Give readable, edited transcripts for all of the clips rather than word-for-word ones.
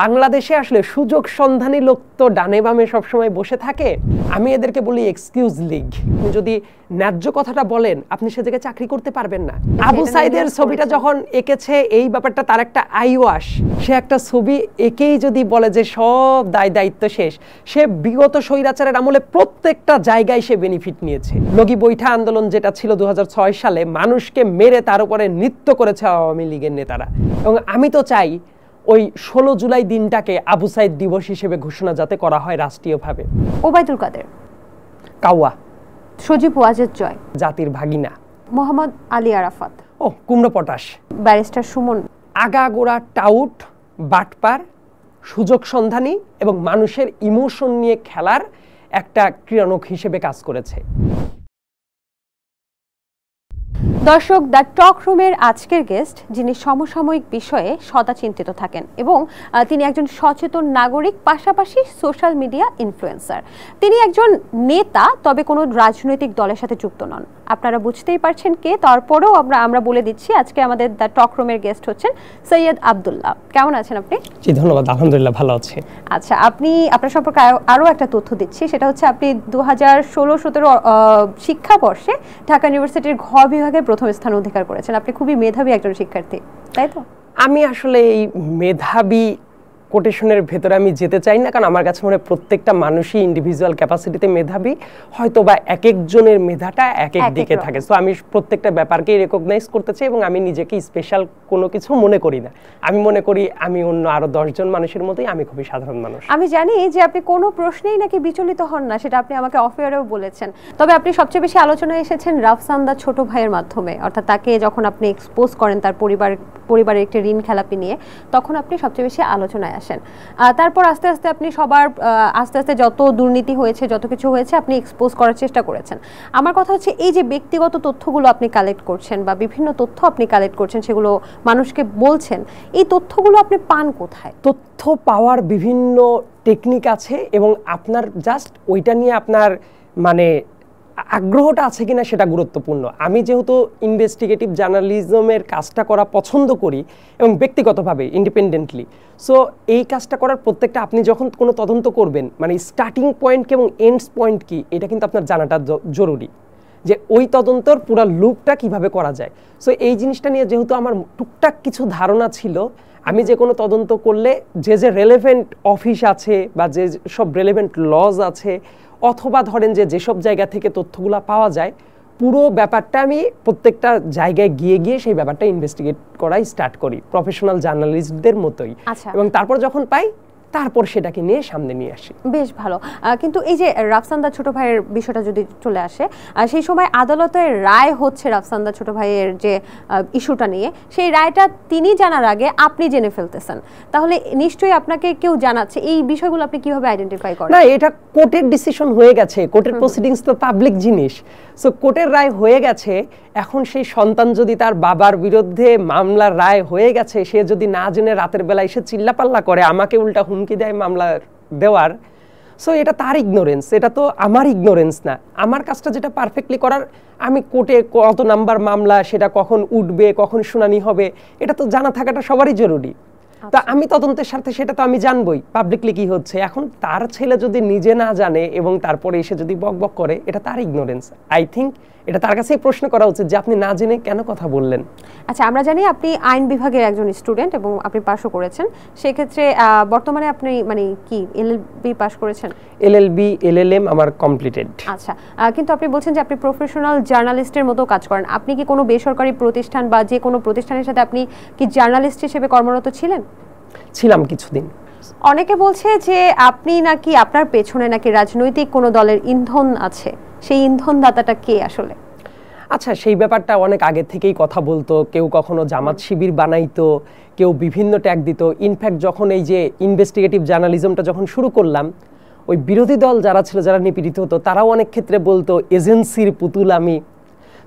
বাংলাদেশে আসলে সুযোগ সন্ধানী লোক তো ডানে বামে সবসময় বসে থাকে। আমি এদেরকে বলি এক্সকিউজ লিগ। যদি ন্যায্য কথাটা বলেন আপনি সে জায়গায় চাকরি করতে পারবেন না। আবু সাইদের ছবিটা যখন এঁকেছে এই ব্যাপারটা তার একটা আইওয়াশ, সে একটা ছবি এঁকেই যদি বলে যে সব দায়িত্ব শেষ, সে বিগত স্বৈরাচারের আমলে প্রত্যেকটা জায়গায় সে বেনিফিট নিয়েছে। লগি বৈঠা আন্দোলন যেটা ছিল 2006 সালে, মানুষকে মেরে তার উপরে নৃত্য করেছে আওয়ামী লীগের নেতারা। এবং আমি তো চাই ওই 16 জুলাই দিনটাকে আবু সাইদ দিবস হিসেবে ঘোষণা যাতে করা হয় রাষ্ট্রীয়ভাবে। ওবায়দুল কাদের, কাওয়া, সজীব ওয়াজেদ জয়, জাতির ভাগিনা, মোহাম্মদ আলী আরাফাত, কুমড়ো পটাশ, ব্যারিস্টার সুমন। আগাগোড়া টাউট, বাটপার, সুযোগ সন্ধানী এবং মানুষের ইমোশন নিয়ে খেলার একটা ক্রীড়নক হিসেবে কাজ করেছে। দর্শক, দ্য টক রুমের আজকের গেস্ট, যিনি সমসাময়িক বিষয়ে সদা চিন্তিত থাকেন এবং তিনি একজন সচেতন নাগরিক, পাশাপাশি সোশ্যাল মিডিয়া ইনফ্লুয়েন্সার। তিনি একজন নেতা, তবে কোনো রাজনৈতিক দলের সাথে যুক্ত নন। আপনারা বুঝতেই পারছেন কে। তারপরেও আমরা বলে দিচ্ছি, আজকে আমাদের দ্য টক রুমের গেস্ট হচ্ছেন সৈয়দ আব্দুল্লাহ। কেমন আছেন আপনি? জি ধন্যবাদ, আলহামদুলিল্লাহ ভালো আছি। আচ্ছা, আপনার সম্পর্কে আরও একটা তথ্য দিচ্ছি, সেটা হচ্ছে আপনি 2016-17 শিক্ষাবর্ষে ঢাকা ইউনিভার্সিটির ঘ বিভাগে প্রথম স্থান অধিকার করেছেন। আপনি খুবই মেধাবী একজন শিক্ষার্থী, তাই তো? আমি আসলে এই মেধাবী কোটেশনের ভেতরে আমি যেতে চাই না, কারণ আমার কাছে মনে হয় প্রত্যেকটা মানুষই ইন্ডিভিজুয়াল ক্যাপাসিটিতে মেধাবী, হয়তো বা এক একজনের মেধাটা এক এক দিকে থাকে। সো আমি প্রত্যেকটা ব্যাপারকেই রেকগনাইজ করতে চাই এবং আমি নিজেকে স্পেশাল কোনো কিছু মনে করি না। আমি মনে করি আমি অন্য আরো 10 জন মানুষের মতোই আমি খুবই সাধারণ মানুষ। আমি জানি যে আপনি কোনো প্রশ্নেই নাকি বিচলিত হন না, সেটা আপনি আমাকে অফ এয়ারেও বলেছেন। তবে আপনি সবচেয়ে বেশি আলোচনায় এসেছেন রাফসানদার ছোট ভাইয়ের মাধ্যমে, অর্থাৎ তাকে যখন আপনি এক্সপোজ করেন তার পরিবারের একটি ঋণ খেলাপি নিয়ে, তখন আপনি সবচেয়ে বেশি আলোচনায় আসেন। তারপর আস্তে আস্তে আপনি আস্তে আস্তে যত দুর্নীতি হয়েছে, যত কিছু হয়েছে, আপনি এক্সপোজ করার চেষ্টা করেছেন। আমার কথা হচ্ছে, এই যে ব্যক্তিগত তথ্যগুলো আপনি কালেক্ট করছেন বা বিভিন্ন তথ্য আপনি কালেক্ট করছেন, সেগুলো মানুষকে বলছেন, এই তথ্যগুলো আপনি পান কোথায়? তথ্য পাওয়ার বিভিন্ন টেকনিক আছে এবং আপনার জাস্ট ওইটা নিয়ে আপনার মানে আগ্রহটা আছে কিনা সেটা গুরুত্বপূর্ণ। আমি যেহেতু ইনভেস্টিগেটিভ জার্নালিজমের কাজটা করা পছন্দ করি এবং ব্যক্তিগতভাবে ইন্ডিপেন্ডেন্টলি, সো এই কাজটা করার প্রত্যেকটা, আপনি যখন কোনো তদন্ত করবেন, মানে স্টার্টিং পয়েন্ট কি এবং এন্ডস পয়েন্ট কি, এটা কিন্তু আপনার জানাটা জরুরি, যে ওই তদন্তর পুরো লুপটা কিভাবে করা যায়। সো এই জিনিসটা নিয়ে যেহেতু আমার টুকটাক কিছু ধারণা ছিল, আমি যে কোনো তদন্ত করলে যে রেলেভেন্ট অফিস আছে বা যে সব রেলেভেন্ট লজ আছে, অথবা ধরেন যেসব জায়গা থেকে তথ্যগুলো পাওয়া যায়, পুরো ব্যাপারটা আমি প্রত্যেকটা জায়গায় গিয়ে সেই ব্যাপারটা ইনভেস্টিগেট করাই স্টার্ট করি, প্রফেশনাল জার্নালিস্টদের মতোই। এবং তারপর যখন পাই, তারপর সেটাকে নিয়ে সামনে নিয়ে আসি। বেশ ভালো। কিন্তু এই যে রাফসানদার ছোট ভাইয়ের বিষয়টা যদি চলে আসে, সেই সময় আদালতের রায় হচ্ছে রাফসানদার ছোট ভাইয়ের যে ইস্যুটা নিয়ে, সেই রায়টা তিনি জানার আগে আপনি জেনে ফেলতেছেন, তাহলে নিশ্চয়ই আপনাকে কেউ জানাচ্ছে। এই বিষয়গুলো আপনি কিভাবে আইডেন্টিফাই করেন? না, এটা কোর্টের ডিসিশন হয়ে গেছে, কোর্টের প্রসিডিংস তো পাবলিক জিনিস। সো কোর্টের রায় হয়ে গেছে, এখন সেই সন্তান যদি তার বাবার বিরুদ্ধে মামলার রায় হয়ে গেছে, সে যদি না জেনে রাতের বেলা এসে চিল্লাপাল্লা করে, আমাকে উল্টা হুমকি দেয় মামলা দেওয়ার, সো এটা তার ইগনোরেন্স, এটা তো আমার ইগনোরেন্স না। আমার কাজটা যেটা পারফেক্টলি করার, আমি কোর্টে কত নাম্বার মামলা, সেটা কখন উঠবে, কখন শুনানি হবে, এটা তো জানা থাকাটা সবারই জরুরি। তা আমি তদন্তের সাথে সেটা তো আমি জানবই পাবলিকলি কি হচ্ছে। এখন তার ছেলে যদি নিজে না জানে এবং তারপরে এসে যদি বকবক করে, এটা তার ইগনোরেন্স। আই থিঙ্ক এটা তার কাছেই প্রশ্ন করা উচিত যে আপনি না জেনে কেন কথা বললেন। আচ্ছা, আমরা জানি আপনি আইন বিভাগের একজন স্টুডেন্ট এবং আপনি পাশও করেছেন। সেক্ষেত্রে বর্তমানে আপনি মানে কি এলএলবি পাস করেছেন? এলএলবি, এলএলএম আমার কমপ্লিটেড। আচ্ছা, কিন্তু আপনি বলছেন যে আপনি প্রফেশনাল জার্নালিস্টের মতো কাজ করেন। আপনি কি কোনো বেসরকারি প্রতিষ্ঠান বা যে কোনো প্রতিষ্ঠানের সাথে আপনি কি জার্নালিস্ট হিসেবে কর্মরত ছিলেন? ছিলাম কিছুদিন। অনেকে বলছে যে আপনি নাকি, আপনার পেছনে নাকি রাজনৈতিক কোনো দলের ইন্ধন আছে। সেই ইন্ধনদাতাটা কে আসলে? আচ্ছা, সেই ব্যাপারটা অনেক আগে থেকেই কথা বলতো, কেউ কখনো জামাত শিবির বানাইতো, কেউ বিভিন্ন ট্যাগ দিত। ইনফ্যাক্ট যখন এই যে ইনভেস্টিগেটিভ জার্নালিজমটা যখন শুরু করলাম, ওই বিরোধী দল যারা ছিল, যারা নিপীড়িত হতো, তারাও অনেক ক্ষেত্রে বলতো এজেন্সির পুতুল আমি।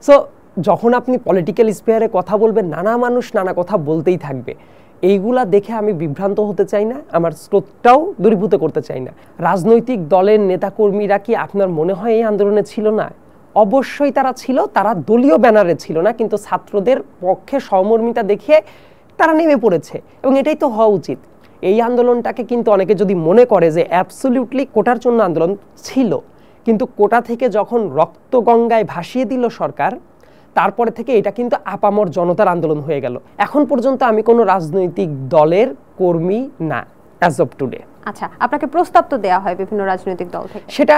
সো যখন আপনি পলিটিক্যাল স্পেয়ারে কথা বলবেন, নানা মানুষ নানা কথা বলতেই থাকবে। এইগুলা দেখে আমি বিভ্রান্ত হতে চাই না, আমার স্রোতটাও দূরীভূত করতে চাই না। রাজনৈতিক দলের নেতাকর্মীরা কি আপনার মনে হয় এই আন্দোলনে ছিল না? অবশ্যই তারা ছিল, তারা দলীয় ব্যানারে ছিল না, কিন্তু ছাত্রদের পক্ষে সহমর্মিতা দেখিয়ে তারা নেমে পড়েছে এবং এটাই তো হওয়া উচিত। এই আন্দোলনটাকে কিন্তু অনেকে যদি মনে করে যে অ্যাবসলিউটলি কোটার জন্য আন্দোলন ছিল, কিন্তু কোটা থেকে যখন রক্ত গঙ্গায় ভাসিয়ে দিল সরকার, তারপরে থেকে এটা কিন্তু আপামর জনতার আন্দোলন হয়ে গেল। এখন পর্যন্ত আমি কোনো রাজনৈতিক দলের কর্মী না অ্যাজ অফ টুডে। আচ্ছা, আপনাকে প্রস্তাব তো দেওয়া হয় বিভিন্ন রাজনৈতিক দল থেকে। সেটা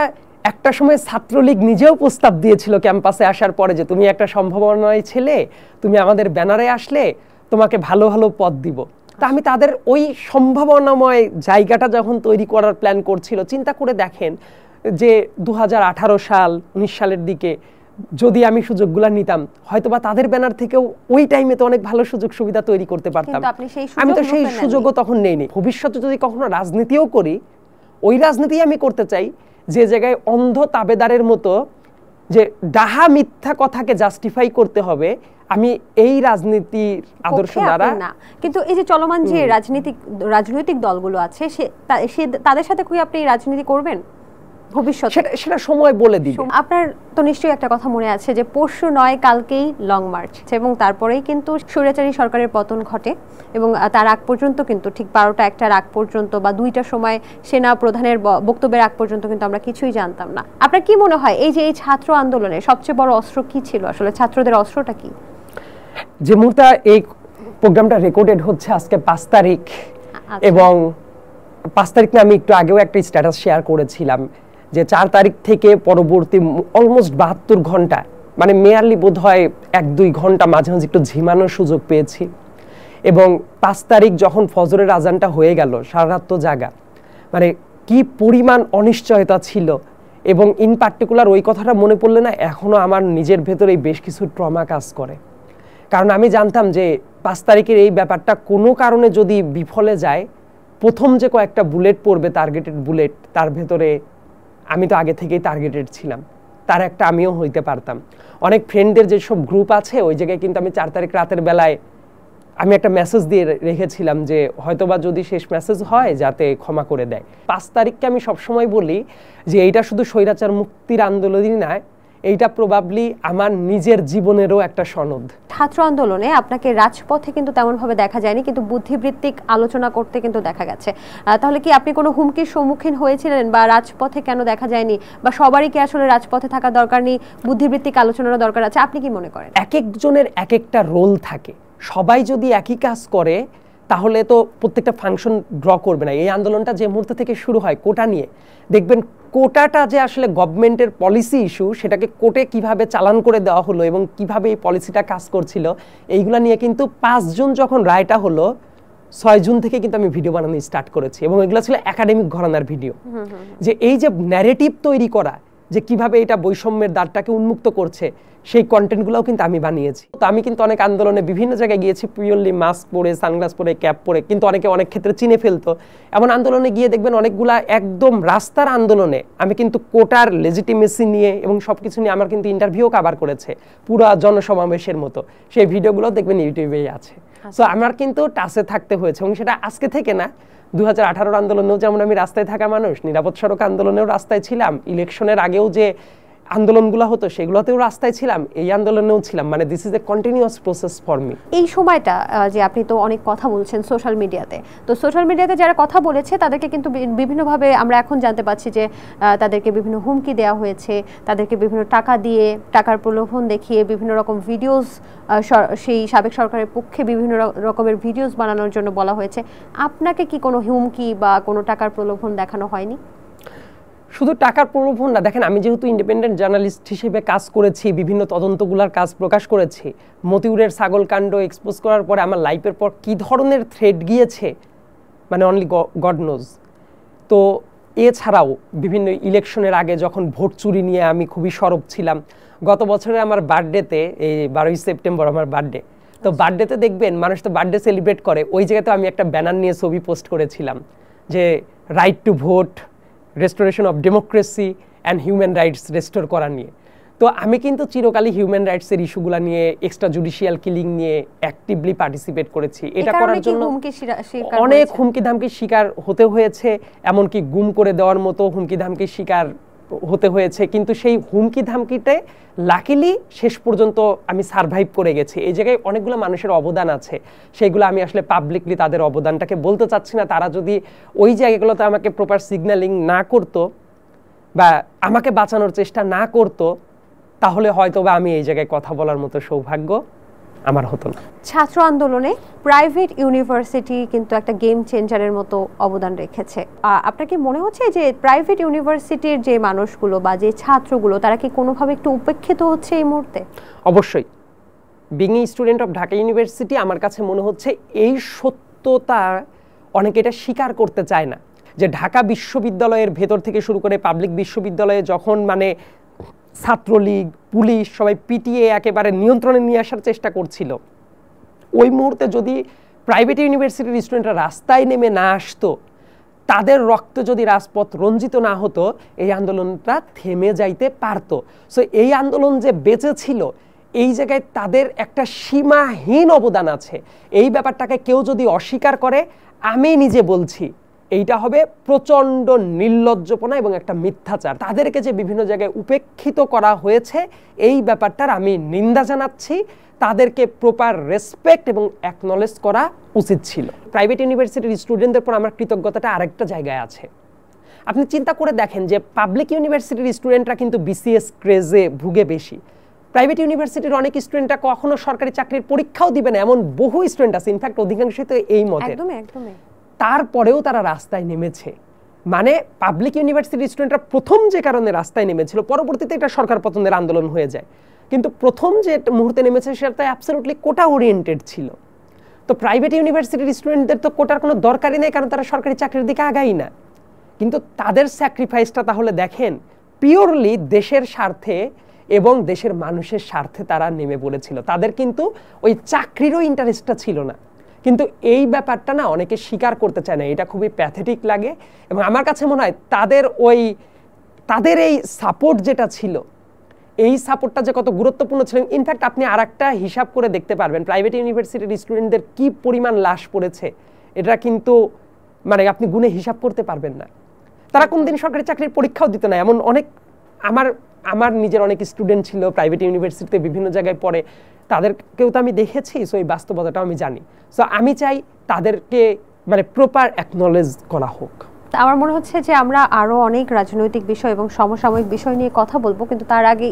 একটা সময় ছাত্রলীগ নিজেও প্রস্তাব দিয়েছিল ক্যাম্পাসে আসার পরে যে তুমি একটা সম্ভাবনাময় ছেলে, তুমি আমাদের ব্যানারে আসলে তোমাকে ভালো ভালো পদ দিব। তা আমি তাদের ওই সম্ভাবনাময় জায়গাটা যখন তৈরি করার প্ল্যান করছিল, চিন্তা করে দেখেন যে 2018 সাল 19 সালের দিকে যদি আমি সুযোগগুলো নিতাম, হয়তোবা তাদের ব্যানার থেকেও ওই টাইমে তো অনেক ভালো সুযোগ সুবিধা তৈরি করতে পারতাম। আমি তো সেই সুযোগও তখন নেইনি। ভবিষ্যতে যদি কখনো রাজনীতিও করি, ওই রাজনীতি আমি করতে চাই যে জায়গায় অন্ধ তাবেদারের মতো যে ডাহা মিথ্যা কথাকে জাস্টিফাই করতে হবে, আমি এই রাজনীতির আদর্শ দ্বারা না। কিন্তু এই যে চলমান যে রাজনৈতিক দলগুলো আছে, তাদের সাথে কি আপনি রাজনীতি করবেন ভবিষ্যতে? সেটা সময় বলে দিবে। আপনার তো নিশ্চয়ই একটা কথা মনে আছে যে পরশু নয় কালকেই লং মার্চ, এবং তারপরেই কিন্তু স্বৈরাচারী সরকারের পতন ঘটে, এবং তার আগ পর্যন্ত কিন্তু ঠিক 12টা 1টার আগ পর্যন্ত বা 2টার সময় সেনা প্রধানের বক্তব্যের আগ পর্যন্ত কিন্তু আমরা কিছুই জানতাম না। আপনার কি মনে হয় এই যে এই ছাত্র আন্দোলনের সবচেয়ে বড় অস্ত্র কি ছিল? আসলে ছাত্রদের অস্ত্রটা কি? যে মুহূর্তে এই প্রোগ্রামটা রেকর্ডেড হচ্ছে আজকে 5 তারিখ, এবং 5 তারিখ আমি একটু আগেও একটা স্ট্যাটাস শেয়ার করেছিলাম যে 4 তারিখ থেকে পরবর্তী অলমোস্ট 72 ঘন্টা, মানে মেয়ারলি বোধ হয় 1-2 ঘন্টা মাঝে মাঝে একটু ঝিমানোর সুযোগ পেয়েছি। এবং 5 তারিখ যখন ফজরের আজানটা হয়ে গেল, সারা রাত তো জাগা, মানে কি পরিমাণ অনিশ্চয়তা ছিল। এবং ইন পার্টিকুলার ওই কথাটা মনে পড়লে না এখনো আমার নিজের ভেতরে বেশ কিছু ট্রমা কাজ করে। কারণ আমি জানতাম যে 5 তারিখের এই ব্যাপারটা কোনো কারণে যদি বিফলে যায়, প্রথম যে কয়েকটা বুলেট পড়বে, টার্গেটেড বুলেট, তার ভেতরে আমি তো আগে থেকেই টার্গেটেড ছিলাম, তার একটা আমিও হইতে পারতাম। অনেক ফ্রেন্ডদের যেসব গ্রুপ আছে ওই জায়গায় কিন্তু আমি 4 তারিখ রাতের বেলায় আমি একটা মেসেজ দিয়ে রেখেছিলাম যে হয়তোবা যদি শেষ মেসেজ হয় যাতে ক্ষমা করে দেয়। 5 তারিখকে আমি সবসময় বলি যে এইটা শুধু স্বৈরাচার মুক্তির আন্দোলনই নয়, এইটা প্রবাবলি আমার নিজের জীবনেরও একটা সনদ। ছাত্র আন্দোলনে আপনাকে রাজপথে কিন্তু তেমনভাবে দেখা যায়নি, কিন্তু বুদ্ধিবৃত্তিক আলোচনা করতে কিন্তু দেখা গেছে। তাহলে কি আপনি কোনো হুমকির সম্মুখীন হয়েছিলেন, বা রাজপথে কেন দেখা যায়নি, বা সবারই কি আসলে রাজপথে থাকা দরকার নেই, বুদ্ধিবৃত্তিক আলোচনারও দরকার আছে? আপনি কি মনে করেন? এক একজনের এক একটা রোল থাকে, সবাই যদি একই কাজ করে তাহলে তো প্রত্যেকটা ফাংশন ড্র করবে না। এই আন্দোলনটা যে মুহূর্ত থেকে শুরু হয় কোটা নিয়ে, দেখবেন কোটাটা যে আসলে গভর্নমেন্টের পলিসি ইস্যু, সেটাকে কোর্টে কিভাবে চালান করে দেওয়া হলো এবং কিভাবে এই পলিসিটা কাজ করছিল, এইগুলা নিয়ে কিন্তু 5 জুন যখন রায়টা হলো, 6 জুন থেকে কিন্তু আমি ভিডিও বানানো স্টার্ট করেছি, এবং এগুলো ছিল একাডেমিক ঘরানার ভিডিও। যে এই যে ন্যারেটিভ তৈরি করা, যে কিভাবে এটা বৈষম্যের দ্বারটাকে উন্মুক্ত করছে, সেই কন্টেন্টগুলোও কিন্তু আমি বানিয়েছি। তো আমি কিন্তু অনেক আন্দোলনে বিভিন্ন জায়গায় গিয়েছি পিওরলি মাস্ক পরে, সানগ্লাস পরে, ক্যাপ পরে, কিন্তু অনেকে অনেক ক্ষেত্রে চিনে ফেলতো। এমন আন্দোলনে গিয়ে দেখবেন অনেকগুলা একদম রাস্তার আন্দোলনে আমি কিন্তু কোটার লেজিটিমেসি নিয়ে এবং সব কিছু নিয়ে আমার কিন্তু ইন্টারভিউ কভার করেছে, পুরা জনসমাবেশের মতো। সেই ভিডিওগুলো দেখবেন ইউটিউবেই আছে। সো আমার কিন্তু টাচে থাকতে হয়েছে, এবং সেটা আজকে থেকে না, 2018 আন্দোলনেও যেমন আমি রাস্তায় থাকা মানুষ, নিরাপদ সড়ক আন্দোলনেও রাস্তায় ছিলাম, ইলেকশনের আগেও যে আন্দোলনগুলো হতো সেগুলোতেও রাস্তায় ছিলাম, এই আন্দোলনেও ছিলাম। মানে this is a continuous process for me. এই সময়টা যে আপনি তো অনেক কথা বলছেন সোশ্যাল মিডিয়াতে, তো সোশ্যাল মিডিয়াতে যারা কথা বলেছে তাদেরকে কিন্তু বিভিন্নভাবে আমরা এখন জানতে পাচ্ছি যে তাদেরকে বিভিন্ন হুমকি দেওয়া হয়েছে, তাদেরকে বিভিন্ন টাকা দিয়ে, টাকার প্রলোভন দেখিয়ে বিভিন্ন রকম ভিডিওস, সেই সাবেক সরকারের পক্ষে বিভিন্ন রকমের ভিডিওস বানানোর জন্য বলা হয়েছে। আপনাকে কি কোনো হুমকি বা কোনো টাকার প্রলোভন দেখানো হয়নি? শুধু টাকার প্রলোভন না, দেখেন আমি যেহেতু ইন্ডিপেন্ডেন্ট জার্নালিস্ট হিসেবে কাজ করেছি, বিভিন্ন তদন্তগুলোর কাজ প্রকাশ করেছি, মতিউরের ছাগলকাণ্ড এক্সপোজ করার পরে আমার লাইফের পর কী ধরনের থ্রেট গিয়েছে, মানে অনলি গড নোজ। তো এছাড়াও বিভিন্ন ইলেকশনের আগে যখন ভোট চুরি নিয়ে আমি খুবই সরব ছিলাম। গত বছরে আমার বার্থডেতে, এই 12ই সেপ্টেম্বর আমার বার্থডে, তো বার্থডেতে দেখবেন মানুষ তো বার্থডে সেলিব্রেট করে, ওই জায়গাতে আমি একটা ব্যানার নিয়ে ছবি পোস্ট করেছিলাম যে right to vote, restoration of democracy and human rights restore করা নিয়ে। তো আমি কিন্তু চিরকালই হিউম্যান রাইটসের ইস্যুগুলো নিয়ে, এক্সট্রা জুডিশিয়াল কিলিং নিয়ে অ্যাক্টিভলি পার্টিসিপেট করেছি। এটা করার জন্য অনেক হুমকি ধামকির শিকার হতে হয়েছে, এমনকি গুম করে দেওয়ার মতো হুমকি ধামকির শিকার হতে হয়েছে, কিন্তু সেই হুমকি ধামকিতে লাকিলি শেষ পর্যন্ত আমি সারভাইভ করে গেছি। এই জায়গায় অনেকগুলো মানুষের অবদান আছে, সেইগুলো আমি আসলে পাবলিকলি তাদের অবদানটাকে বলতে চাচ্ছি না। তারা যদি ওই জায়গাগুলোতে আমাকে প্রপার সিগন্যালিং না করতো বা আমাকে বাঁচানোর চেষ্টা না করতো, তাহলে হয়তো বা আমি এই জায়গায় কথা বলার মতো সৌভাগ্য আমার হতো না। ছাত্র আন্দোলনে প্রাইভেট ইউনিভার্সিটি কিন্তু একটা গেম চেঞ্জারের মতো অবদান রেখেছে। আপনার কি মনে হচ্ছে যে প্রাইভেট ইউনিভার্সিটির যে মানুষগুলো বা যে ছাত্রগুলো তারা কি কোনোভাবে একটু উপেক্ষিত হচ্ছে এই মুহূর্তে? অবশ্যই। Being a student of Dhaka university, আমার কাছে মনে হচ্ছে এই সত্যতা অনেকে এটা স্বীকার করতে চায় না, যে ঢাকা বিশ্ববিদ্যালয়ের ভেতর থেকে শুরু করে পাবলিক বিশ্ববিদ্যালয়ে যখন মানে ছাত্রলীগ, পুলিশ সবাই পিটিয়ে একেবারে নিয়ন্ত্রণে নিয়ে আসার চেষ্টা করছিল, ওই মুহূর্তে যদি প্রাইভেট ইউনিভার্সিটির স্টুডেন্টরা রাস্তায় নেমে না আসতো, তাদের রক্তে যদি রাজপথ রঞ্জিত না হতো, এই আন্দোলনটা থেমে যাইতে পারত। সো এই আন্দোলন যে বেঁচে ছিল, এই জায়গায় তাদের একটা সীমাহীন অবদান আছে। এই ব্যাপারটাকে কেউ যদি অস্বীকার করে, আমি নিজে বলছি এইটা হবে প্রচণ্ড নির্লজ্জপনা এবং একটা মিথ্যাচার। তাদেরকে যে বিভিন্ন জায়গায় উপেক্ষিত করা হয়েছে, এই ব্যাপারটার আমি নিন্দা জানাচ্ছি। তাদেরকে প্রপার রেসপেক্ট এবং অ্যাকনলেজ করা উচিত ছিল। প্রাইভেট ইউনিভার্সিটির স্টুডেন্টদের পর আমার কৃতজ্ঞতাটা আরেকটা জায়গায় আছে। আপনি চিন্তা করে দেখেন যে পাবলিক ইউনিভার্সিটির স্টুডেন্টরা কিন্তু বিসিএস ক্রেজে ভুগে বেশি। প্রাইভেট ইউনিভার্সিটির অনেক স্টুডেন্টরা কখনো সরকারি চাকরির পরীক্ষাও দিবে না, এমন বহু স্টুডেন্ট আছে। ইনফ্যাক্ট অধিকাংশই তো এই মতে। তারপরেও তারা রাস্তায় নেমেছে। মানে পাবলিক ইউনিভার্সিটির স্টুডেন্টরা প্রথম যে কারণে রাস্তায় নেমেছিল, পরবর্তীতে এটা সরকার পতনের আন্দোলন হয়ে যায়, কিন্তু প্রথম যে মুহূর্তে নেমেছে সেটা অ্যাবসলিউটলি কোটা ওরিয়েন্টেড ছিল। তো প্রাইভেট ইউনিভার্সিটির স্টুডেন্টদের তো কোটার কোনো দরকারই নেই, কারণ তারা সরকারি চাকরির দিকে আগাই না। কিন্তু তাদের স্যাক্রিফাইসটা তাহলে দেখেন, পিওরলি দেশের স্বার্থে এবং দেশের মানুষের স্বার্থে তারা নেমে পড়েছিল। তাদের কিন্তু ওই চাকরিরও ইন্টারেস্টটা ছিল না। কিন্তু এই ব্যাপারটা না অনেকে স্বীকার করতে চায় না, এটা খুবই প্যাথেটিক লাগে। এবং আমার কাছে মনে হয় তাদের এই সাপোর্ট যেটা ছিল, এই সাপোর্টটা যে কত গুরুত্বপূর্ণ ছিল। ইনফ্যাক্ট আপনি আরেকটা হিসাব করে দেখতে পারবেন, প্রাইভেট ইউনিভার্সিটির স্টুডেন্টদের কি পরিমাণ লাশ পড়েছে, এটা কিন্তু মানে আপনি গুণে হিসাব করতে পারবেন না। তারা কোনদিন সরকারি চাকরির পরীক্ষাও দিত না। এমন অনেক আমার নিজের অনেক স্টুডেন্ট ছিল প্রাইভেট ইউনিভার্সিটিতে বিভিন্ন জায়গায় পড়ে, তাদেরকেও তো আমি দেখেছি। সো এই বাস্তবতাটাও আমি জানি। সো আমি চাই তাদেরকে মানে প্রপার অ্যাকনলেজ করা হোক। আমার মনে হচ্ছে যে আমরা আরো অনেক রাজনৈতিক বিষয় এবং সমসাময়িক বিষয় নিয়ে কথা বলবো, কিন্তু তার আগে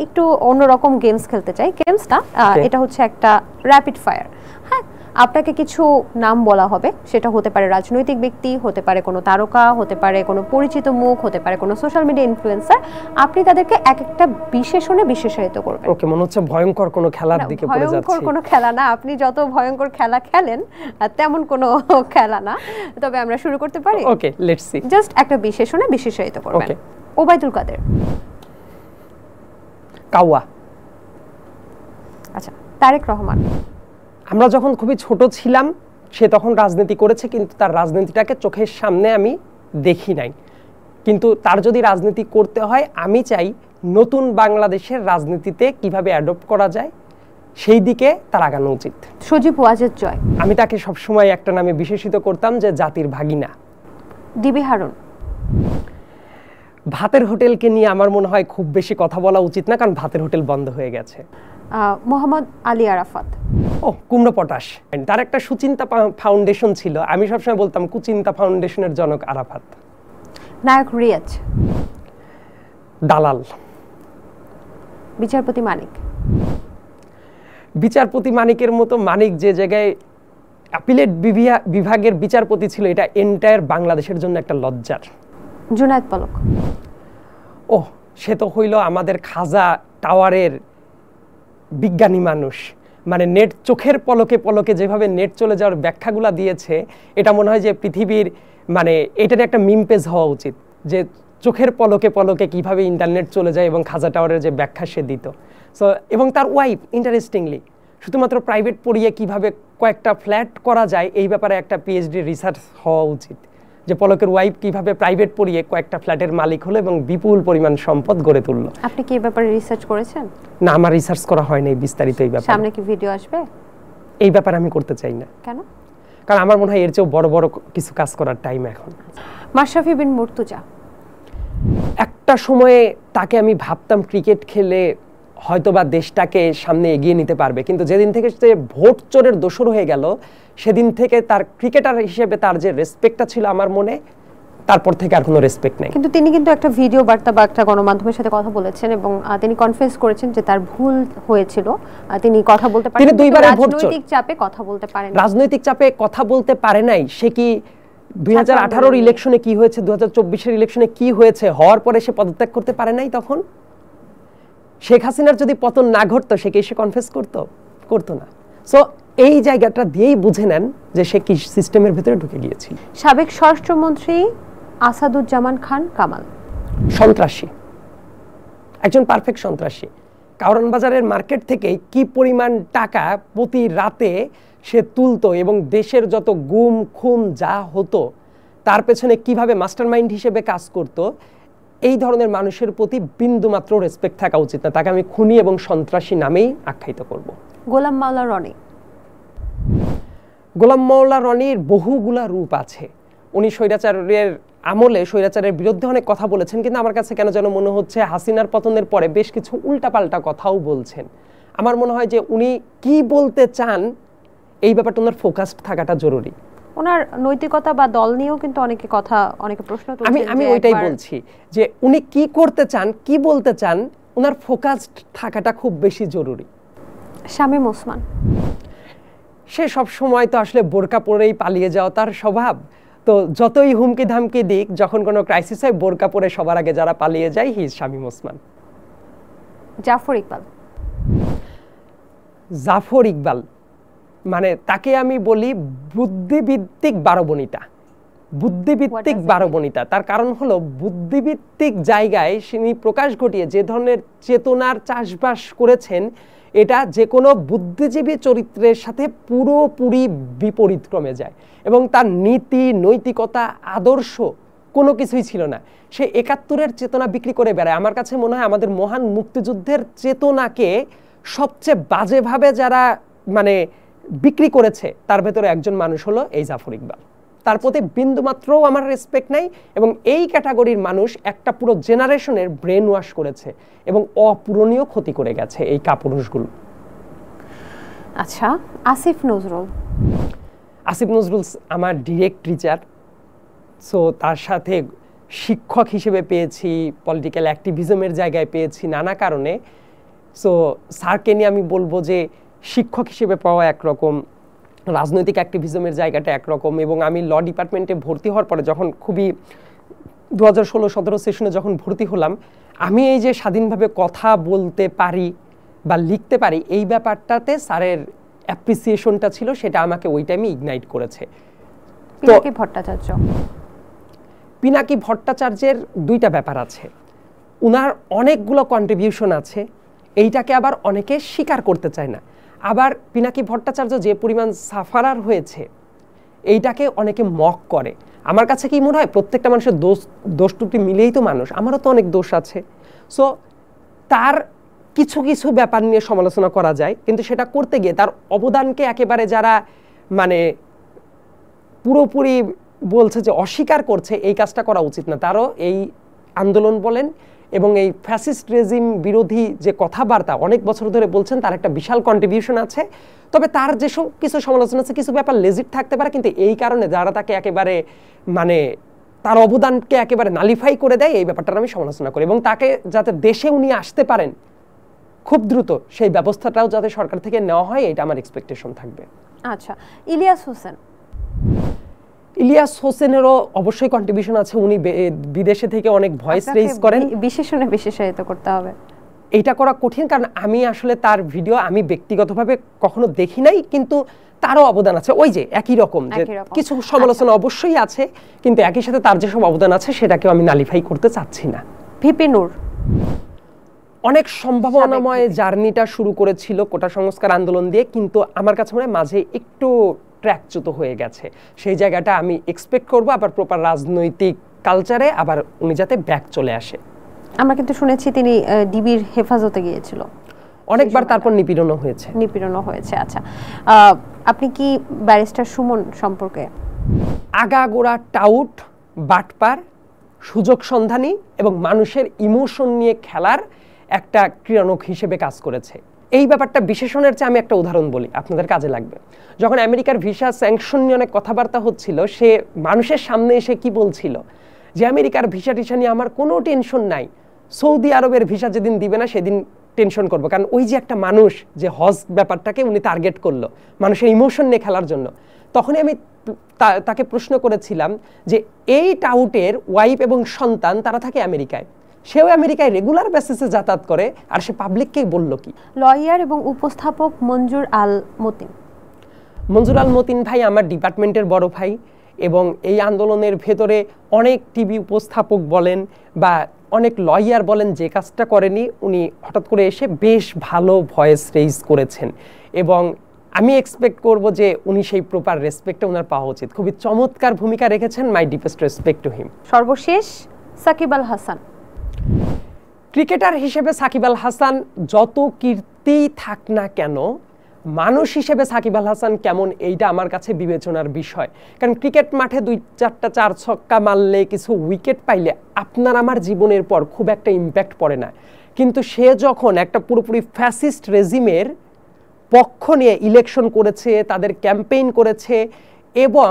একটু অন্যরকম গেমস খেলতে চাই। গেমসটা এটা হচ্ছে একটা র্যাপিড ফায়ার। হ্যাঁ, আপনাকে কিছু নাম বলা হবে, সেটা হতে পারে রাজনৈতিক ব্যক্তি, হতে পারে কোনো তারকা, হতে পারে কোনো পরিচিত মুখ, হতে পারে কোনো সোশ্যাল মিডিয়া ইনফ্লুয়েন্সার। আপনি তাদেরকে এক একটা বিশেষণে বিশেষায়িত করবেন। ওকে, মনে হচ্ছে ভয়ঙ্কর কোনো খেলার দিকে পড়ে যাচ্ছি। ভয়ঙ্কর কোনো খেলা না, আপনি যত ভয়ঙ্কর খেলা খেলেন তেমন কোনো খেলা না। তবে আমরা শুরু করতে পারি। ওকে, লেটস সি। জাস্ট একটা বিশেষণে বিশেষায়িত করবেন। ওবায়দুল কাদের। কাওয়া। আচ্ছা, তারেক রহমান। আমরা যখন খুবই ছোট ছিলাম, সে তখন রাজনীতি করেছে, কিন্তু তার রাজনীতিটাকে চোখের সামনে আমি দেখি নাই। কিন্তু তার যদি রাজনীতি করতে হয়, আমি চাই নতুন বাংলাদেশের রাজনীতিতে কিভাবে অ্যাডপ্ট করা যায়, সেই দিকে তার আগানো উচিত। সজীব ওয়াজেদ জয়। আমি তাকে সবসময় একটা নামে বিশেষিত করতাম, যে জাতির ভাগিনা। ডিবি হারুন। ভাতের হোটেলকে নিয়ে আমার মনে হয় খুব বেশি কথা বলা উচিত না, কারণ ভাতের হোটেল বন্ধ হয়ে গেছে। মোহাম্মদ আলী আরাফাত। কুমড়ো পটাশ। তার একটা সুচিন্তা ফাউন্ডেশন ছিল, আমি সবসময় বলতাম কুচিন্তা ফাউন্ডেশনের জনক আরাফাত। নায়ক রিয়াজ। দালাল। বিচারপতি মানিক। বিচারপতি মানিকের মতো মানিক যে জায়গায় অ্যাপিলেট বিভাগের বিচারপতি ছিল, এটা এন্টায়ার বাংলাদেশের জন্য একটা লজ্জার। জুনায়েদ পলক। সে তো হইল আমাদের খাজা টাওয়ারের বিজ্ঞানী মানুষ। মানে নেট চোখের পলকে পলকে যেভাবে নেট চলে যাওয়ার ব্যাখ্যাগুলো দিয়েছে, এটা মনে হয় যে পৃথিবীর মানে এটার একটা মিম পেজ হওয়া উচিত, যে চোখের পলকে পলকে কিভাবে ইন্টারনেট চলে যায় এবং খাজা টাওয়ারের যে ব্যাখ্যা সে দিত। সো এবং তার ওয়াইফ ইন্টারেস্টিংলি শুধুমাত্র প্রাইভেট পড়িয়ে কিভাবে কয়েকটা ফ্ল্যাট করা যায়, এই ব্যাপারে একটা পিএইচডি রিসার্চ হওয়া উচিত, যে পলকের ওয়াইফ কিভাবে প্রাইভেট পড়িয়ে কয়েকটা ফ্ল্যাটের মালিক হলো এবং বিপুল পরিমাণ সম্পদ গড়ে তুললো। আপনি কি এই ব্যাপারে রিসার্চ করেছেন? না, আমার রিসার্চ করা হয়নি বিস্তারিত এই ব্যাপারে। সামনে কি ভিডিও আসবে? এই ব্যাপারে আমি করতে চাই না। কেন? কারণ আমার মনে হয় এর চেয়েও বড় বড় কিছু কাজ করার টাইম এখন। মাশরাফি বিন মুর্তজা। একটা সময়ে তাকে আমি ভাবতাম ক্রিকেট খেলে হয়তোবা দেশটাকে সামনে এগিয়ে নিতে পারবে, কিন্তু যেদিন থেকে সে ভোট চোরের দোসর হয়ে গেল সেদিন থেকে তার ক্রিকেটার হিসেবে তার যে রেসপেক্টটা ছিল আমার মনে, তারপর থেকে আর কোনো রেসপেক্ট নেই। কিন্তু তিনি কিন্তু একটা ভিডিও বার্তা বা একটা গণমাধ্যমের সাথে কথা বলেছেন এবং তিনি কনফেস করেছেন যে তার ভুল হয়েছিল, তিনি কথা বলতে পারেন, তিনি দুইবারে ভোট চোর। রাজনৈতিক চাপে কথা বলতে পারেন, রাজনৈতিক চাপে কথা বলতে পারে নাই। সে কি 2018 ইলেকশনে কি হয়েছে, 2024 ইলেকশনে কি হয়েছে, হওয়ার পরে সে পদত্যাগ করতে পারে নাই? তখন শেখ হাসিনার যদি পতন না ঘটতো সে কি এসে কনফেস করতো না। সো এই জায়গাটা দিয়েই বুঝে নেন যে সে কি সিস্টেমের ভিতরে ঢুকে গিয়েছিল। সাবেক স্বরাষ্ট্রমন্ত্রী আসাদুজ্জামান খান কামাল সন্ত্রাসী, একজন পারফেক্ট সন্ত্রাসী। কারওয়ান বাজারের মার্কেট থেকে কি পরিমাণ টাকা প্রতি রাতে সে তুলতো এবং দেশের যত গুম খুম যা হতো তার পেছনে কিভাবে মাস্টারমাইন্ড হিসেবে কাজ করত, এই ধরনের মানুষের প্রতি বিন্দুমাত্র রেসপেক্ট থাকা উচিত না। তাকে আমি খুনি এবং সন্ত্রাসী নামেই আখ্যায়িত করব। গোলাম মাওলা রনি, গোলাম মাওলা রনির বহুগুলা রূপ আছে। উনি স্বৈরাচারের আমলে স্বৈরাচারের বিরুদ্ধে অনেক কথা বলেছেন, কিন্তু আমার কাছে কেন যেন মনে হচ্ছে হাসিনার পতনের পরে বেশ কিছু উল্টাপাল্টা কথাও বলছেন। আমার মনে হয় যে উনি কি বলতে চান এই ব্যাপারটা ওনার ফোকাসড থাকাটা জরুরি। ওনার নৈতিকতা বা দল নিয়েও কিন্তু অনেকে প্রশ্ন তুলছেন। আমি ওইটাই বলছি যে উনি কি করতে চান, কি বলতে চান, ওনার ফোকাসড থাকাটা খুব বেশি জরুরি। শামীম ওসমান, সে সব সময় তো আসলে বোরকা পরেই পালিয়ে যাওয়া তার স্বভাব। তো যতই হুমকি ধামকি দিক, যখন কোনো ক্রাইসিস হয় বোরকা পরে সবার আগে যারা পালিয়ে যায় হি ইজ শামীম ওসমান। জাফর ইকবাল, জাফর ইকবাল মানে তাকে আমি বলি বুদ্ধিভিত্তিক বারবনিতা। বুদ্ধিভিত্তিক বারবনিতা, তার কারণ হলো বুদ্ধিভিত্তিক জায়গায় তিনি প্রকাশ ঘটিয়ে যে ধরনের চেতনার চাষবাস করেছেন, এটা যে কোনো বুদ্ধিজীবী চরিত্রের সাথে পুরোপুরি বিপরীত ক্রমে যায় এবং তার নীতি নৈতিকতা আদর্শ কোনো কিছুই ছিল না। সে ৭১-এর চেতনা বিক্রি করে বেড়ায়। আমার কাছে মনে হয় আমাদের মহান মুক্তিযুদ্ধের চেতনাকে সবচেয়ে বাজেভাবে যারা মানে বিক্রি করেছে তার ভেতরে একজন মানুষ হলো এই জাফর ইকবাল। তার প্রতি বিন্দুমাত্রও আমার রেসপেক্ট নাই এবং এই ক্যাটাগরির মানুষ একটা পুরো জেনারেশনের ব্রেন ওয়াশ করেছে এবং অপূরণীয় ক্ষতি করে গেছে এই কাপুরুষগুলো। আচ্ছা, আসিফ নজরুল। আসিফ নজরুল আমার ডিরেক্ট টিচার, সো তার সাথে শিক্ষক হিসেবে পেয়েছি, পলিটিক্যাল অ্যাক্টিভিজমের জায়গায় পেয়েছি নানা কারণে। সো স্যারকে নিয়ে আমি বলবো যে শিক্ষক হিসেবে পাওয়া একরকম, রাজনৈতিক অ্যাক্টিভিজমের জায়গাটা একরকম। এবং আমি ল ডিপার্টমেন্টে ভর্তি হওয়ার পরে যখন খুবই 2016-17 সেশনে যখন ভর্তি হলাম, আমি এই যে স্বাধীনভাবে কথা বলতে পারি বা লিখতে পারি এই ব্যাপারটাতে স্যারের অ্যাপ্রিসিয়েশনটা ছিল, সেটা আমাকে ওই টাইমে ইগনাইট করেছে। পিনাকি ভট্টাচার্য, পিনাকি ভট্টাচার্যের দুইটা ব্যাপার আছে। উনার অনেকগুলো কন্ট্রিবিউশন আছে, এইটাকে আবার অনেকে স্বীকার করতে চায় না। আবার পিনাকি ভট্টাচার্য যে পরিমাণ সাফারার হয়েছে এইটাকে অনেকে মক করে। আমার কাছে কি মনে হয় প্রত্যেকটা মানুষের দোষ ত্রুটি মিলেই তো মানুষ, আমারও তো অনেক দোষ আছে। সো তার কিছু কিছু ব্যাপার নিয়ে সমালোচনা করা যায়, কিন্তু সেটা করতে গিয়ে তার অবদানকে একেবারে যারা মানে পুরোপুরি বলছে যে অস্বীকার করছে, এই কাজটা করা উচিত না। তারও এই আন্দোলন বলেন এবং এই ফ্যাসিস্ট রেজিম বিরোধী যে কথাবার্তা অনেক বছর ধরে বলছেন, তার একটা বিশাল কন্ট্রিবিউশন আছে। তবে তার যেসব কিছু সমালোচনা আছে, কিছু ব্যাপার লেজিট থাকতে পারে, কিন্তু এই কারণে যারা তাকে একেবারে মানে তার অবদানকে একেবারে নালিফাই করে দেয়, এই ব্যাপারটার আমি সমালোচনা করি। এবং তাকে যাতে দেশে উনি আসতে পারেন খুব দ্রুত, সেই ব্যবস্থাটাও যাতে সরকার থেকে নেওয়া হয়, এটা আমার এক্সপেকটেশন থাকবে। আচ্ছা, ইলিয়াস হোসেন। ইলিয়াস হোসেনেরও অবশ্যই কন্ট্রিবিউশন আছে। উনি বিদেশে থেকে অনেক ভয়েস রেইজ করেন। বিশেষায়িত করতে হবে, এইটা করা কঠিন, কারণ আমি আসলে তার ভিডিও আমি ব্যক্তিগতভাবে কখনো দেখি নাই, কিন্তু তারও অবদান আছে। ওই যে একই রকম যে কিছু সমালোচনা অবশ্যই আছে, কিন্তু একই সাথে তার যেসব অবদান আছে সেটাকেও আমি নালিফাই করতে চাচ্ছি না। ভিপি নূর অনেক সম্ভাবনাময় জার্নিটা শুরু করেছিল কোটা সংস্কার আন্দোলন দিয়ে, কিন্তু আমার কাছে মনে হয় মাঝে একটু ট্র্যাকচ্যুত হয়ে গেছে। সেই জায়গাটা আমি এক্সপেক্ট করব আবার প্রপার রাজনৈতিক কালচারে আবার উনি যাতে ব্যাক চলে আসে। আমরা কিন্তু শুনেছি তিনি ডিবির হেফাজতে গিয়েছিল অনেকবার, তারপর নিপীড়নও হয়েছে। আচ্ছা, আপনি কি ব্যারিস্টার সুমন সম্পর্কে? আগাগোড়া টাউট, বাটপার, সুযোগ সন্ধানী এবং মানুষের ইমোশন নিয়ে খেলার একটা ক্রীড়নক হিসেবে কাজ করেছে। এই ব্যাপারটা বিশেষণের চেয়ে আমি একটা উদাহরণ বলি, আপনাদের কাজে লাগবে। যখন আমেরিকার ভিসা স্যাংশন নিয়ে অনেক কথাবার্তা হচ্ছিল, সে মানুষের সামনে এসে কি বলছিল যে আমেরিকার ভিসা টিসা নিয়ে আমার কোনো টেনশন নাই, সৌদি আরবের ভিসা যেদিন দিবে না সেদিন টেনশন করবো। কারণ ওই যে একটা মানুষ যে হজ ব্যাপারটাকে উনি টার্গেট করলো মানুষের ইমোশন নিয়ে খেলার জন্য। তখনই আমি তাকে প্রশ্ন করেছিলাম যে এই টাউটের ওয়াইফ এবং সন্তান তারা থাকে আমেরিকায়, সেও আমেরিকায় রেগুলার বেসিসে যাতায়াত করে, আর সে পাবলিককে বলল কি? লয়ার এবং উপস্থাপক মঞ্জুর আল মতিন। মঞ্জুর আল মতিন ভাই আমার ডিপার্টমেন্টের বড় ভাই, এবং এই আন্দোলনের ভেতরে অনেক টিভি উপস্থাপক বলেন বা অনেক লয়ার বলেন যে কাজটা করেনি, উনি হঠাৎ করে এসে বেশ ভালো ভয়েস রেইজ করেছেন, এবং আমি এক্সপেক্ট করব যে উনি সেই প্রপার রেসপেক্টটা ওনার পাওয়া উচিত। খুবই চমৎকার ভূমিকা রেখেছেন, মাই ডিপেস্ট রেসপেক্ট টু হিম। সর্বশেষ সাকিব আল হাসান। ক্রিকেটার হিসেবে সাকিব আল হাসান যত কীর্তি থাক না কেন, মানুষ হিসেবে সাকিব আল হাসান কেমন এইটা আমার কাছে বিবেচনার বিষয়। কারণ ক্রিকেট মাঠে 2-4টা 4 ছক্কা মারলে, কিছু উইকেট পাইলে আপনার আমার জীবনের পর খুব একটা ইম্প্যাক্ট পড়ে না। কিন্তু সে যখন একটা পুরোপুরি ফ্যাসিস্ট রেজিমের পক্ষ নিয়ে ইলেকশন করেছে, তাদের ক্যাম্পেইন করেছে, এবং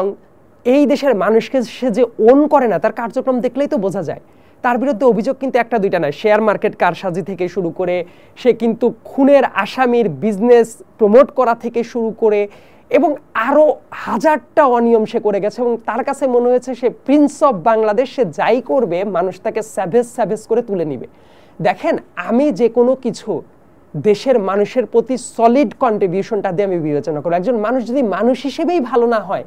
এই দেশের মানুষকে সে যে ওন করে না, তার কার্যক্রম দেখলেই তো বোঝা যায়। তার বিরুদ্ধে অভিযোগ কিন্তু একটা দুইটা নয়, শেয়ার মার্কেট কারসাজি থেকে শুরু করে, সে কিন্তু খুনের আসামির বিজনেস প্রমোট করা থেকে শুরু করে, এবং আরও হাজারটা অনিয়ম সে করে গেছে, এবং তার কাছে মনে হয়েছে সে প্রিন্স অফ বাংলাদেশ, সে যাই করবে মানুষ তাকে স্যাভেজ করে তুলে নিবে। দেখেন, আমি যে কোনো কিছু দেশের মানুষের প্রতি সলিড কন্ট্রিবিউশনটা দিয়ে আমি বিবেচনা করব। একজন মানুষ যদি মানুষ হিসেবেই ভালো না হয়,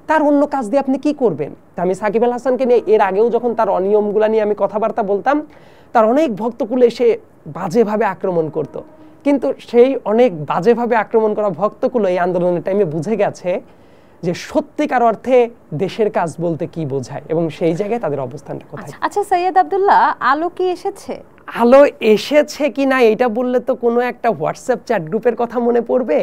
তার অন্য কাজ দিয়ে আপনি কি করবেন? তা আমি সাকিব আল হাসানকে নিয়ে এর আগেও যখন তার অনিয়মগুলো নিয়ে আমি কথাবার্তা বলতাম, তার অনেক ভক্তকুলে এসে বাজেভাবে আক্রমণ করত, কিন্তু সেই অনেক বাজেভাবে আক্রমণ করা ভক্তকুলো এই আন্দোলনের টাইমে বুঝে গেছে যে সত্যিকার অর্থে দেশের কাজ বলতে কি বোঝায়, এবং সেই জায়গায় তাদের অবস্থানটা কোথায়। আচ্ছা সৈয়দ আব্দুল্লাহ, আলো কি এসেছে? আলো এসেছে কি না এটা বললে তো কোনো একটা হোয়াটসঅ্যাপ চ্যাট গ্রুপের কথা মনে পড়বে।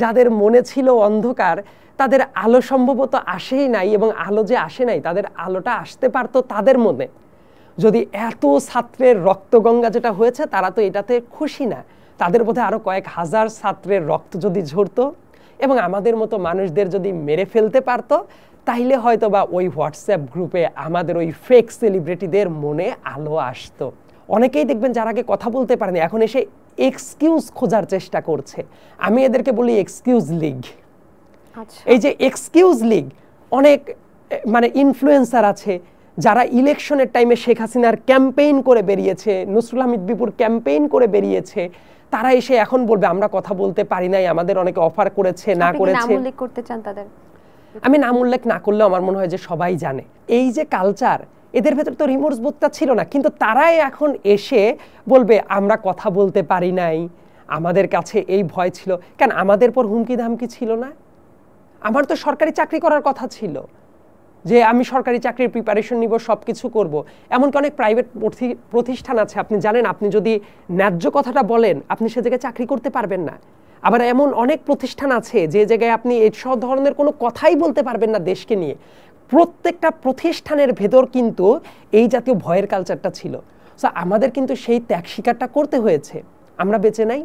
যাদের মনে ছিল অন্ধকার, তাদের আলো সম্ভবত আসেই নাই, এবং আলো যে আসে নাই, তাদের আলোটা আসতে পারতো তাদের মনে। যদি এত ছাত্রের রক্তগঙ্গা যেটা হয়েছে, তারা তো এটাতে খুশি না। তাদের বোধহয় আরো কয়েক হাজার ছাত্রের রক্ত যদি ঝরতো এবং আমাদের মতো মানুষদের যদি মেরে ফেলতে পারতো, তাইলে হয়তো বা ওই হোয়াটসঅ্যাপ গ্রুপে আমাদের ওই ফেক সেলিব্রিটিদের মনে আলো আসতো। অনেকেই দেখবেন যারা আগে কথা বলতে পারেনি, এখন এসে এক্সকিউজ খোঁজার চেষ্টা করছে। আমি এদেরকে বলি এক্সকিউজ লিগ। এই যে এক্সকিউজ লিগ, অনেক মানে ইনফ্লুয়েন্সার আছে যারা ইলেকশনের টাইমে শেখ হাসিনার ক্যাম্পেইন করে বেরিয়েছে, নসরুল হামিদ বিপুর ক্যাম্পেইন করে বেরিয়েছে, তারা এসে এখন বলবে আমরা কথা বলতে পারি নাই, আমাদের অনেকে অফার করেছে, না করেছে। নাম উল্লেখ করতে চান তাদের? আমি নাম উল্লেখ না করলেও আমার মনে হয় যে সবাই জানে। এই যে কালচার, এদের ভেতর তো রিমোর্স বোধটা ছিল না, কিন্তু তারাই এখন এসে বলবে আমরা কথা বলতে পারি নাই, আমাদের কাছে এই ভয় ছিল। কেন আমাদের পর হুমকি ধামকি ছিল না? আমার তো সরকারি চাকরি করার কথা ছিল, যে আমি সরকারি চাকরির প্রিপারেশন নিব, সব কিছু করবো। এমনকি অনেক প্রাইভেট প্রতিষ্ঠান আছে, আপনি জানেন, আপনি যদি ন্যায্য কথাটা বলেন, আপনি সে জায়গায় চাকরি করতে পারবেন না। আবার এমন অনেক প্রতিষ্ঠান আছে যে জায়গায় আপনি এই সব ধরনের কোনো কথাই বলতে পারবেন না দেশকে নিয়ে। প্রত্যেকটা প্রতিষ্ঠানের ভেতর কিন্তু এই জাতীয় ভয়ের কালচারটা ছিল। সো আমাদের কিন্তু সেই ত্যাগ স্বীকারটা করতে হয়েছে। আমরা বেঁচে নাই,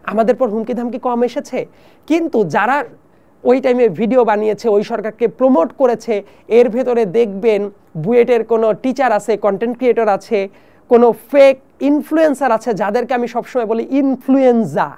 আমাদের পর হুমকি ধামকি কম এসেছে, কিন্তু যারা ওই টাইমে ভিডিও বানিয়েছে, ওই সরকারকে প্রমোট করেছে, এর ভেতরে দেখবেন বুয়েটের কোনো টিচার আছে, কন্টেন্ট ক্রিয়েটর আছে, কোনো ফেক ইনফ্লুয়েন্সার আছে, যাদেরকে আমি সবসময় বলি ইনফ্লুয়েঞ্জা।